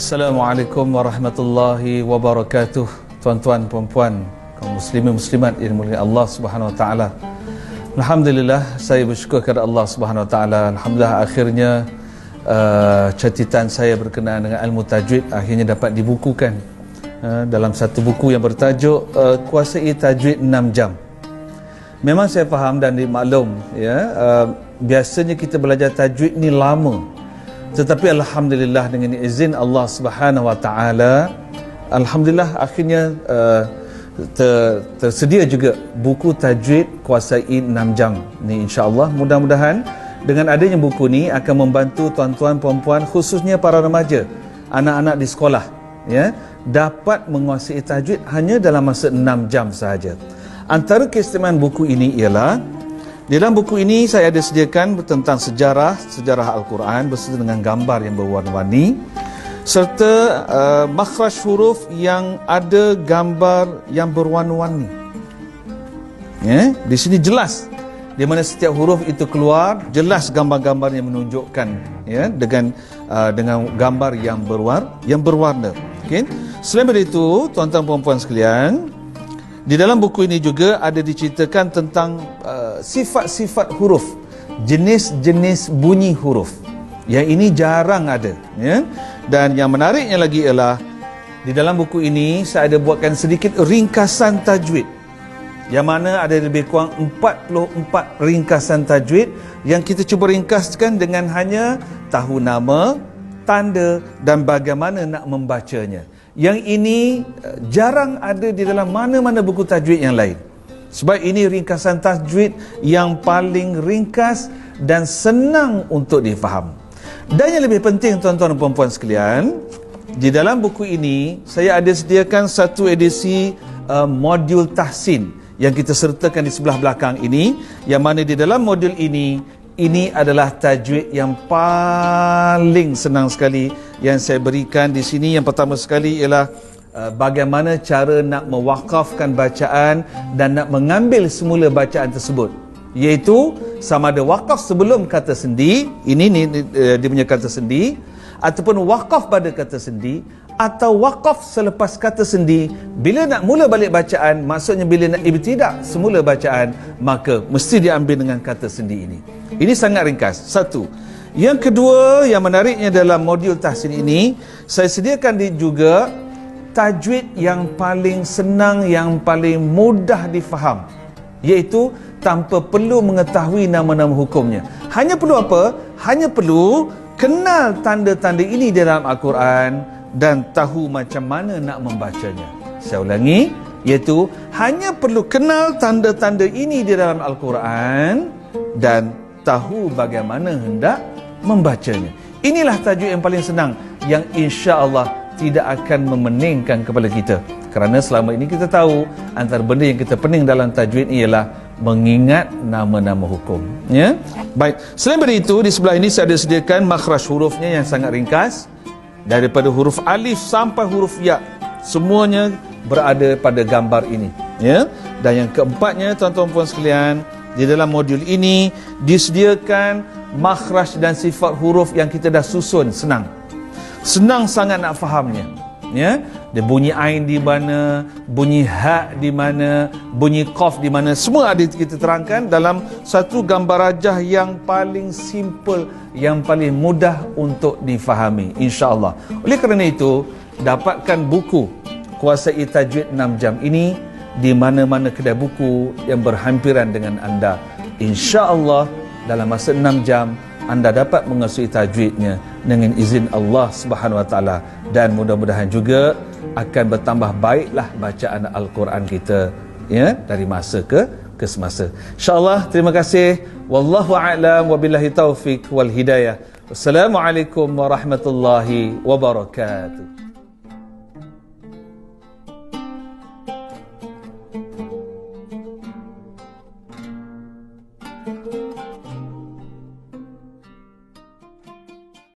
Assalamualaikum warahmatullahi wabarakatuh. Tuan-tuan, puan-puan, kaum muslimin muslimat yang dimuliakan Allah Subhanahu wa taala. Alhamdulillah, saya bersyukur kepada Allah Subhanahu wa taala. Alhamdulillah, akhirnya catatan saya berkenaan dengan ilmu tajwid akhirnya dapat dibukukan dalam satu buku yang bertajuk Kuasai Tajwid 6 Jam. Memang saya faham dan dimaklum biasanya kita belajar tajwid ni lama. Tetapi alhamdulillah dengan izin Allah Subhanahu wa taala, alhamdulillah akhirnya tersedia juga buku tajwid Kuasai 6 Jam ni, insya-Allah. Mudah-mudahan dengan adanya buku ni akan membantu tuan-tuan puan-puan, khususnya para remaja, anak-anak di sekolah, dapat menguasai tajwid hanya dalam masa 6 jam sahaja. Antara keistimewaan buku ini ialah dalam buku ini saya ada sediakan tentang sejarah Al-Quran beserta dengan gambar yang berwarna-warni, serta makhraj huruf yang ada gambar yang berwarna-warni. Di sini jelas di mana setiap huruf itu keluar, jelas gambar-gambar yang menunjukkan dengan gambar yang berwarna. Okay? Selain dari itu, tuan-tuan puan-puan sekalian, di dalam buku ini juga ada diceritakan tentang sifat-sifat huruf, jenis-jenis bunyi huruf. Yang ini jarang ada. Dan yang menariknya lagi ialah di dalam buku ini saya ada buatkan sedikit ringkasan tajwid, yang mana ada lebih kurang 44 ringkasan tajwid yang kita cuba ringkaskan dengan hanya tahu nama, tanda dan bagaimana nak membacanya. Yang ini jarang ada di dalam mana-mana buku tajwid yang lain. Sebab ini ringkasan tajwid yang paling ringkas dan senang untuk difaham. Dan yang lebih penting, tuan-tuan dan puan-puan sekalian, di dalam buku ini saya ada sediakan satu edisi modul tahsin yang kita sertakan di sebelah belakang ini, yang mana di dalam modul ini adalah tajwid yang paling senang sekali yang saya berikan di sini. Yang pertama sekali ialah bagaimana cara nak mewakafkan bacaan dan nak mengambil semula bacaan tersebut, iaitu sama ada wakaf sebelum kata sendi, ini dia punya kata sendi, ataupun wakaf pada kata sendi, atau wakaf selepas kata sendi. Bila nak mula balik bacaan, maksudnya bila nak ibtidak semula bacaan, maka mesti diambil dengan kata sendi ini. Ini sangat ringkas. Satu. Yang kedua, yang menariknya dalam modul tahsin ini, saya sediakan juga tajwid yang paling senang, yang paling mudah difaham, iaitu tanpa perlu mengetahui nama-nama hukumnya. Hanya perlu apa? Hanya perlu kenal tanda-tanda ini di dalam Al-Quran dan tahu macam mana nak membacanya. Saya ulangi, iaitu hanya perlu kenal tanda-tanda ini di dalam Al-Quran dan tahu bagaimana hendak membacanya. Inilah tajwid yang paling senang, yang insya-Allah tidak akan memeningkan kepala kita. Kerana selama ini kita tahu antara benda yang kita pening dalam tajwid ialah mengingat nama-nama hukum. Baik, selain dari itu, di sebelah ini saya ada sediakan makhraj hurufnya yang sangat ringkas, daripada huruf alif sampai huruf ya, semuanya berada pada gambar ini. Dan yang keempatnya, tuan-tuan puan sekalian, di dalam modul ini disediakan makhraj dan sifat huruf yang kita dah susun senang sangat nak fahamnya. Dia bunyi ain di mana, bunyi ha di mana, bunyi qaf di mana, semua ada kita terangkan dalam satu gambar rajah yang paling simple, yang paling mudah untuk difahami, insya-Allah. Oleh kerana itu, dapatkan buku Kuasai Tajwid 6 Jam ini di mana-mana kedai buku yang berhampiran dengan anda. Insya-Allah dalam masa 6 jam anda dapat menguasai tajwidnya dengan izin Allah Subhanahu wa taala, dan mudah-mudahan juga akan bertambah baiklah bacaan Al-Quran kita dari masa ke semasa. Insya-Allah. Terima kasih. Wallahu a'lam, wabillahi taufik wal hidayah. Wassalamualaikum warahmatullahi wabarakatuh.